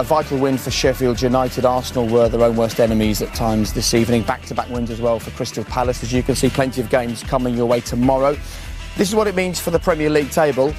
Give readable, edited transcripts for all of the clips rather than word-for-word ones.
a vital win for Sheffield United. Arsenal were their own worst enemies at times this evening. Back-to-back wins as well for Crystal Palace. As you can see, plenty of games coming your way tomorrow. This is what it means for the Premier League table.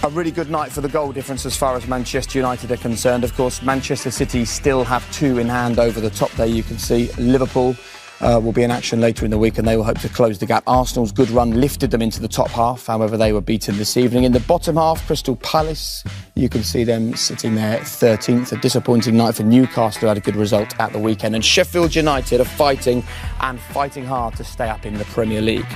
A really good night for the goal difference as far as Manchester United are concerned. Of course, Manchester City still have 2 in hand over the top there. You can see Liverpool will be in action later in the week and they will hope to close the gap. Arsenal's good run lifted them into the top half. However, they were beaten this evening. In the bottom half, Crystal Palace, you can see them sitting there 13th. A disappointing night for Newcastle, who had a good result at the weekend. And Sheffield United are fighting hard to stay up in the Premier League.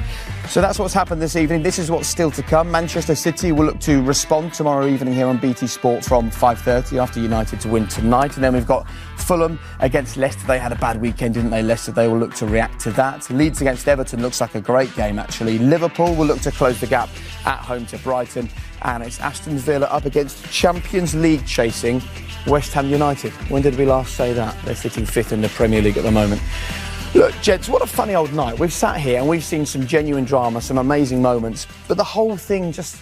So that's what's happened this evening. This is what's still to come. Manchester City will look to respond tomorrow evening here on BT Sport from 5:30 after United to win tonight. And then we've got Fulham against Leicester. They had a bad weekend, didn't they, Leicester? They will look to react to that. Leeds against Everton looks like a great game, actually. Liverpool will look to close the gap at home to Brighton. And it's Aston Villa up against Champions League chasing West Ham United. When did we last say that? They're sitting 5th in the Premier League at the moment. Look, gents, what a funny old night. We've sat here and we've seen some genuine drama, some amazing moments, but the whole thing just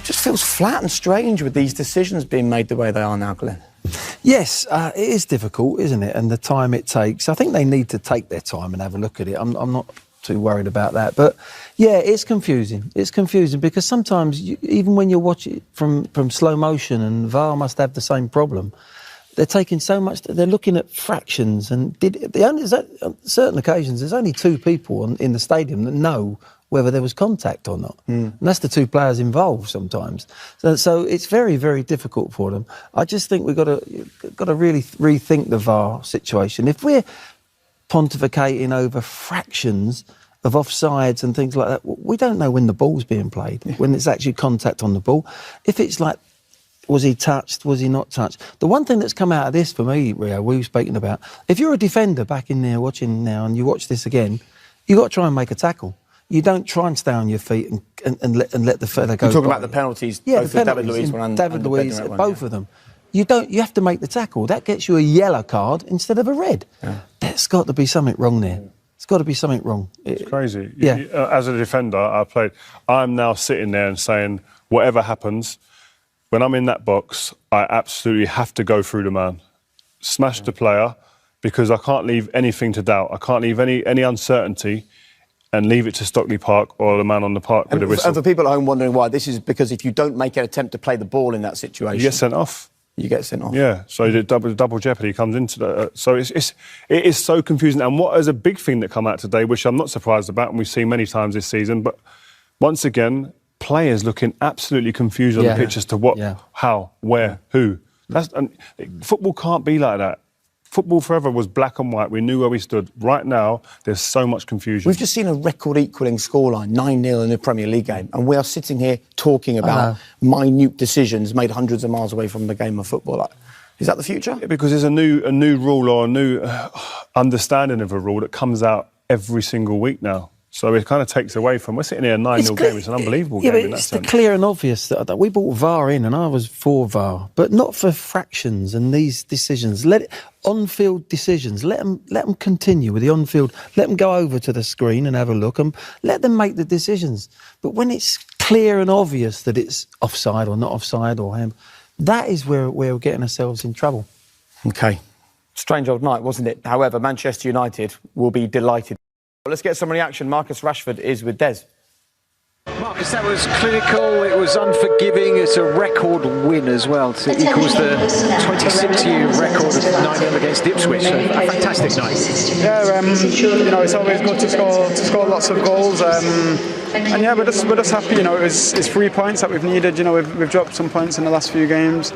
feels flat and strange with these decisions being made the way they are now, Glenn. Yes, it is difficult, isn't it? And the time it takes. I think they need to take their time and have a look at it. I'm not too worried about that. But, yeah, it's confusing. It's confusing because sometimes, even when you watch it from slow motion, and VAR must have the same problem, they're taking so much, they're looking at fractions, and on certain occasions, there's only 2 people in the stadium that know whether there was contact or not. And that's the 2 players involved sometimes. So it's very, very difficult for them. I just think we've got to really rethink the VAR situation. If we're pontificating over fractions of offsides and things like that, we don't know when the ball's being played, when it's actually contact on the ball. If it's like, was he touched? Was he not touched? The one thing that's come out of this for me, Rio, we were speaking about, if you're a defender back in there watching now and you watch this again, you've got to try and make a tackle. You don't try and stay on your feet and let the fella go. You're talking about the penalties, yeah, both the David Luiz one and David Luiz, both of them. You have to make the tackle. That gets you a yellow card instead of a red. Yeah. There's got to be something wrong there. It's got to be something wrong. It's crazy. Yeah. As a defender, I'm now sitting there and saying, whatever happens, when I'm in that box, I absolutely have to go through the man, smash the player, because I can't leave anything to doubt. I can't leave any uncertainty and leave it to Stockley Park or the man on the park with a whistle. And for people at home wondering why, this is because if you don't make an attempt to play the ball in that situation, you get sent off. You get sent off. Yeah, so the double jeopardy comes into that. So it is so confusing. And what is a big thing that come out today, which I'm not surprised about, and we've seen many times this season, but once again, players looking absolutely confused on the pitch as to what, how, where, who. Football can't be like that. Football forever was black and white. We knew where we stood. Right now, there's so much confusion. We've just seen a record-equalling scoreline, 9-0 in the Premier League game, and we are sitting here talking about minute decisions made hundreds of miles away from the game of football. Is that the future? Yeah, because there's a new rule or a new understanding of a rule that comes out every single week now. So it kind of takes away from... We're sitting here a 9-0 game. It's an unbelievable game in that sense. It's the clear and obvious that we brought VAR in, and I was for VAR, but not for fractions and these decisions. On-field decisions, let them continue with the on-field. Let them go over to the screen and have a look, and let them make the decisions. But when it's clear and obvious that it's offside or not offside that is where we're getting ourselves in trouble. OK. Strange old night, wasn't it? However, Manchester United will be delighted. Let's get some reaction. Marcus Rashford is with Des. Marcus, that was clinical, it was unforgiving, it's a record win as well. It equals the 26-year record of 9-0 against Ipswich, so a fantastic night. Yeah, it's always good to score lots of goals. And yeah, we're just happy, it's 3 points that we've needed. We've dropped some points in the last few games.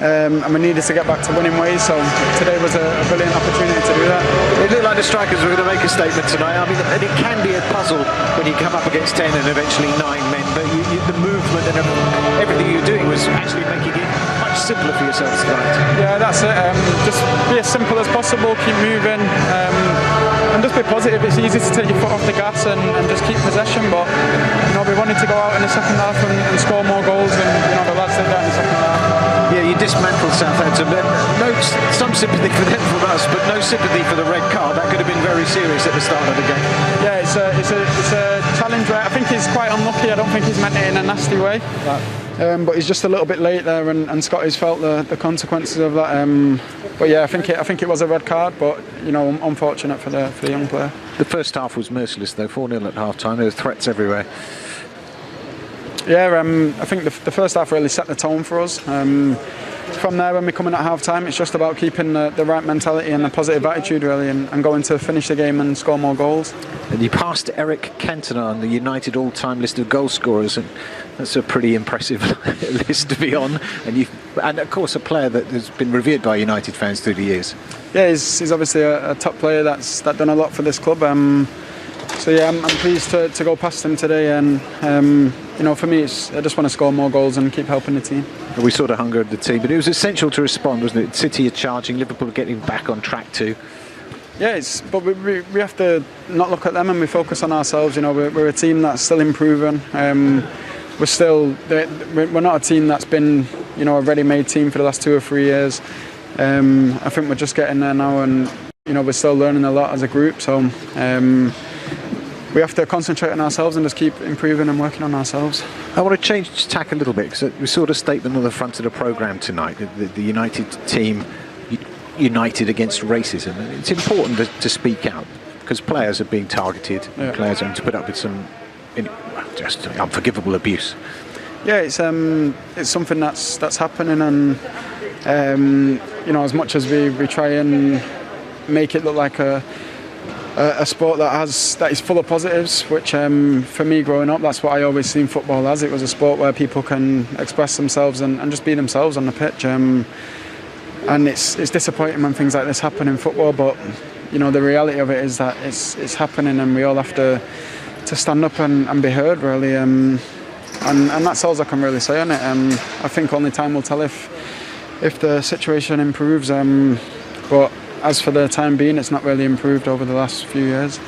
And we needed to get back to winning ways, so today was a brilliant opportunity to do that. It looked like the strikers were going to make a statement tonight. I mean, and it can be a puzzle when you come up against 10 and eventually 9 men, but the movement and everything you're doing was actually making it much simpler for yourselves tonight. Yeah, that's it. Just be as simple as possible, keep moving, and just be positive. It's easy to take your foot off the gas and just keep possession, but we wanted to go out in the second half and score more goals, and the lads did that in the second half. Yeah, you dismantled Southampton. Some sympathy for them from us, but no sympathy for the red card. That could have been very serious at the start of the game. Yeah, it's a challenge. I think he's quite unlucky. I don't think he's meant it in a nasty way. But But he's just a little bit late there, and Scotty's felt the consequences of that. But yeah, I think it was a red card, but unfortunate for the young player. The first half was merciless though, 4-0 at half-time. There were threats everywhere. Yeah, I think the first half really set the tone for us. From there, when we come in at half-time, it's just about keeping the right mentality and a positive attitude, really, and going to finish the game and score more goals. And you passed Eric Cantona on the United all-time list of goal scorers, and that's a pretty impressive list to be on. And of course, a player that has been revered by United fans through the years. Yeah, he's obviously a top player that's done a lot for this club. So yeah, I'm pleased to go past him today, and for me, I just want to score more goals and keep helping the team. We saw the hunger of the team, but it was essential to respond, wasn't it? City are charging, Liverpool are getting back on track too. Yeah, but we have to not look at them and we focus on ourselves. We're a team that's still improving. We're not a team that's been a ready-made team for the last 2 or 3 years. I think we're just getting there now, and we're still learning a lot as a group. So we have to concentrate on ourselves and just keep improving and working on ourselves. I want to change tack a little bit, because we saw the statement on the front of the programme tonight, the United team united against racism. It's important to speak out, because players are being targeted, and players are having to put up with some just unforgivable abuse. Yeah, it's something that's happening, and as much as we try and make it look like a sport that is full of positives, which for me growing up, that's what I always seen football as. It was a sport where people can express themselves and just be themselves on the pitch. And it's disappointing when things like this happen in football, but the reality of it is that it's happening, and we all have to stand up and be heard, really. And that's all I can really say on it. I think only time will tell if the situation improves. But as for the time being, it's not really improved over the last few years.